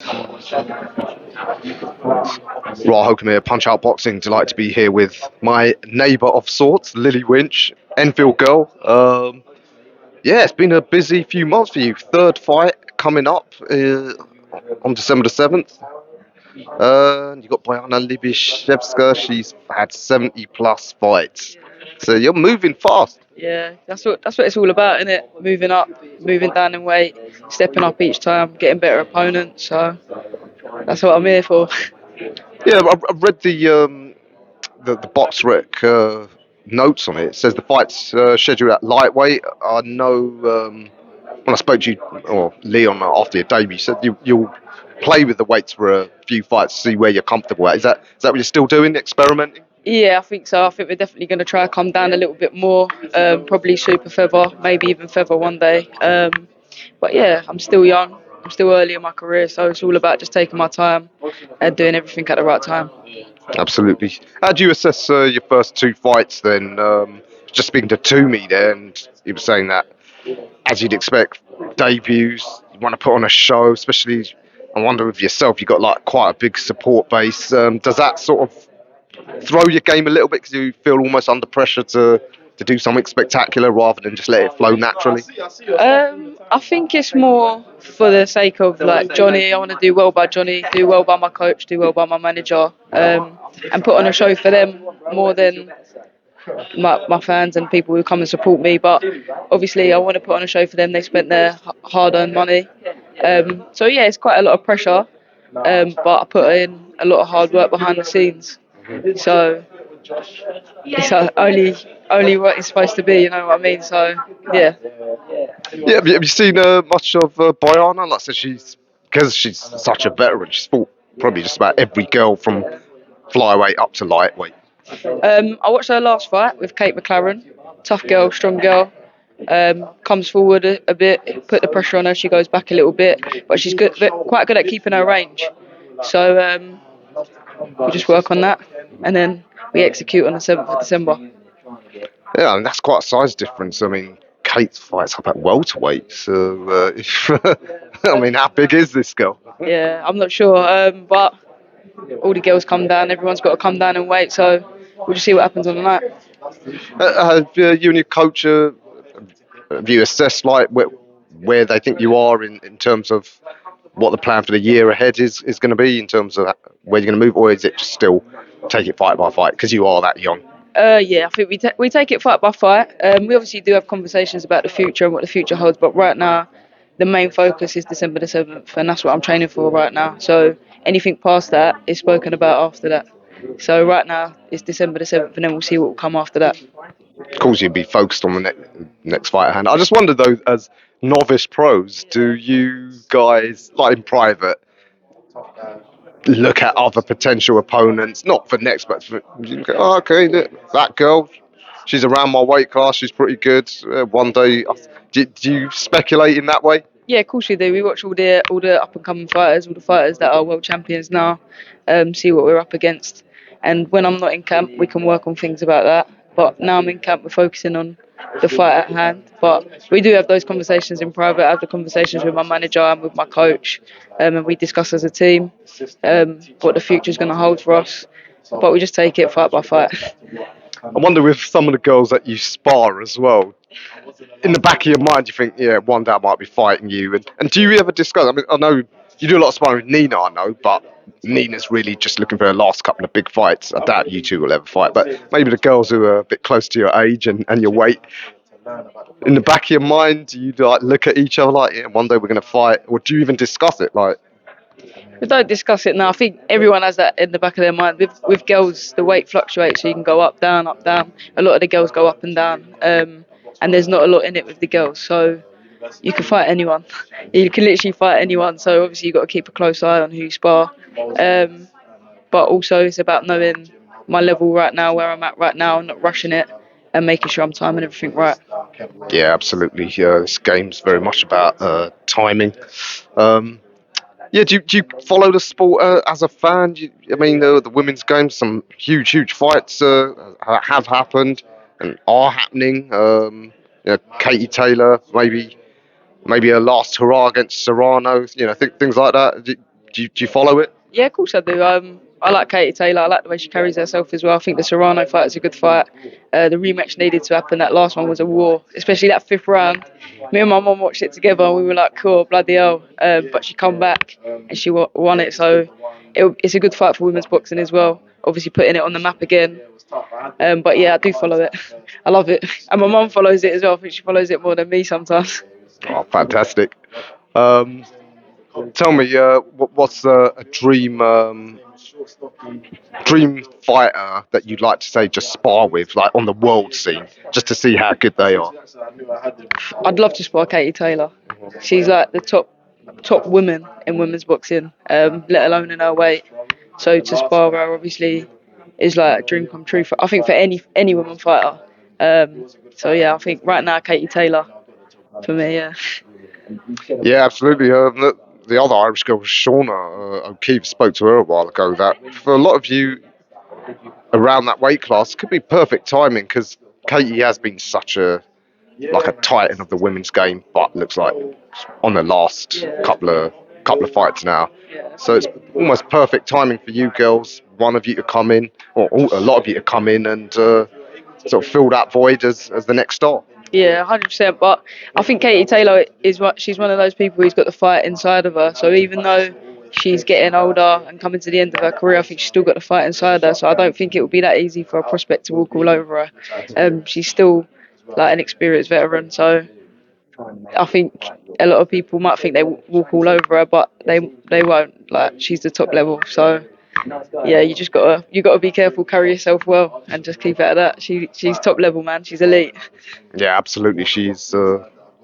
Right, Holcomb here, Punch Out Boxing. Delighted to be here with my neighbour of sorts, Lillie Winch, Enfield girl. Yeah, it's been a busy few months for you. Third fight coming up on December the 7th. You got Bojana Libishevska. She's had 70 plus fights. So you're moving fast. Yeah, that's what it's all about, isn't it? Moving up, moving down in weight, stepping up each time, getting better opponents. So that's what I'm here for. Yeah, I've read the box rec notes on it. It says the fight's scheduled at lightweight. I know when I spoke to you or Leon after your debut, you said you'll play with the weights for a few fights, see where you're comfortable at. Is that what you're still doing, experimenting? Yeah, I think so. I think we're definitely going to try to come down a little bit more. Probably super feather, maybe even feather one day. But yeah, I'm still young. I'm still early in my career, so it's all about just taking my time and doing everything at the right time. Absolutely. How do you assess your first two fights then? Just speaking to Toomey there, and he was saying that, as you'd expect, debuts, you want to put on a show, especially, I wonder with yourself, you've got like quite a big support base. Does that sort of throw your game a little bit because you feel almost under pressure to do something spectacular rather than just let it flow naturally? I think it's more for the sake of like Johnny. I want to do well by Johnny, do well by my coach, do well by my manager, and put on a show for them more than my fans and people who come and support me. But obviously, I want to put on a show for them. They spent their hard-earned money, so yeah, it's quite a lot of pressure. But I put in a lot of hard work behind the scenes, so it's only what it's supposed to be. You know what I mean? So yeah. Yeah, have you seen much of Bojana? Like I said, because she's such a veteran, she's fought probably just about every girl from flyweight up to lightweight. I watched her last fight with Kate McLaren. Tough girl, strong girl. Comes forward a bit, put the pressure on her. She goes back a little bit, but she's quite good at keeping her range. So we just work on that, and then we execute on the 7th of December. Yeah, and that's quite a size difference. I mean, Kate's fights up at welterweight, so I mean, how big is this girl? Yeah, I'm not sure, but all the girls come down. Everyone's got to come down and wait. So we'll just see what happens on the night. Have you and your coach have you assessed like where they think you are in terms of what the plan for the year ahead is going to be in terms of where you're going to move, or is it just still take it fight by fight because you are that young? Yeah, I think we take it fight by fight. We obviously do have conversations about the future and what the future holds, but right now, the main focus is December the 7th, and that's what I'm training for right now. So anything past that is spoken about after that. So right now, it's December the 7th, and then we'll see what will come after that. Of course, you'd be focused on the next fight at hand. I just wonder though, as novice pros, do you guys, like in private, look at other potential opponents, not for next, but for, oh, okay, that girl, she's around my weight class, she's pretty good. One day, do you speculate in that way? Yeah, of course we do. We watch all the up and coming fighters, all the fighters that are world champions now, see what we're up against. And when I'm not in camp, we can work on things about that. But now I'm in camp, we're focusing on the fight at hand. But we do have those conversations in private. I have the conversations with my manager and with my coach, and we discuss as a team what the future is going to hold for us. But we just take it fight by fight. I wonder with some of the girls that you spar as well, in the back of your mind, you think, yeah, one day I might be fighting you. And do you ever discuss? I mean, I know you do a lot of sparring with Nina, I know, but Nina's really just looking for her last couple of big fights. I doubt you two will ever fight, but maybe the girls who are a bit close to your age and your weight, in the back of your mind, do you like look at each other like, yeah, one day we're going to fight, or do you even discuss it? Like, We don't discuss it now. I think everyone has that in the back of their mind. With girls, the weight fluctuates, so you can go up, down, up, down. A lot of the girls go up and down, and there's not a lot in it with the girls. So you can fight anyone. You can literally fight anyone. So obviously you've got to keep a close eye on who you spar. But also it's about knowing my level right now, where I'm at right now, and not rushing it, and making sure I'm timing everything right. yeah, absolutely. Yeah, this game's very much about timing. Um, Yeah, do you follow the sport as a fan? I mean, the women's games, some huge fights have happened and are happening. Katie Taylor, maybe her last hurrah against Serrano. Things like that. Do you follow it? Yeah, of course I do. I like Katie Taylor. I like the way she carries herself as well. I think the Serrano fight is a good fight. The rematch needed to happen. That last one was a war, especially that fifth round. Me and my mum watched it together, and we were like, "Cool, bloody hell!" But she come back and she won it. So it's a good fight for women's boxing as well. Obviously, putting it on the map again. But yeah, I do follow it. I love it, and my mum follows it as well. I think she follows it more than me sometimes. Oh, fantastic. Um, Tell me, what's a dream fighter that you'd like to say just spar with, like on the world scene, just to see how good they are? I'd love to spar Katie Taylor. She's like the top woman in women's boxing, let alone in her weight. So to spar her obviously is like a dream come true for I think for any woman fighter. So yeah, I think right now Katie Taylor for me. Yeah. Yeah, absolutely. The other Irish girl was Shauna O'Keefe. Spoke to her a while ago. That for a lot of you around that weight class could be perfect timing because Katie has been such a titan of the women's game, but looks like on the last couple of fights now. So it's almost perfect timing for you girls. One of you to come in, or a lot of you to come in and sort of fill that void as the next star. Yeah, 100%. But I think Katie Taylor she's one of those people who's got the fight inside of her. So even though she's getting older and coming to the end of her career, I think she's still got the fight inside her. So I don't think it would be that easy for a prospect to walk all over her. She's still like an experienced veteran. So I think a lot of people might think they walk all over her, but they won't. Like she's the top level. So yeah, you gotta be careful, carry yourself well, and just keep it at that. She's top level, man. She's elite. Yeah, absolutely. She's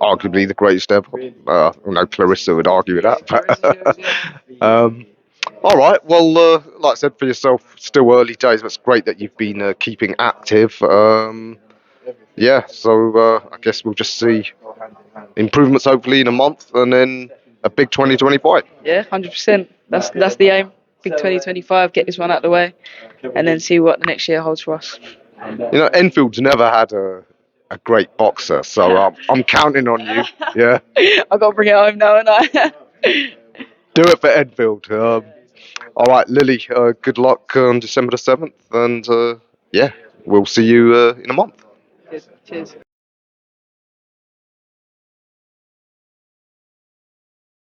arguably the greatest ever. No, Clarissa would argue with that. But, all right. Well, like I said, for yourself, still early days, but it's great that you've been keeping active. Yeah, so I guess we'll just see improvements hopefully in a month and then a big 2025. Yeah, 100%. That's the aim. Big 2025. Get this one out of the way, and then see what the next year holds for us. You know, Enfield's never had a great boxer, so I'm counting on you. Yeah, I gotta bring it home now, and I. do it for Enfield. All right, Lily, good luck on December the 7th, and yeah, we'll see you in a month. Cheers.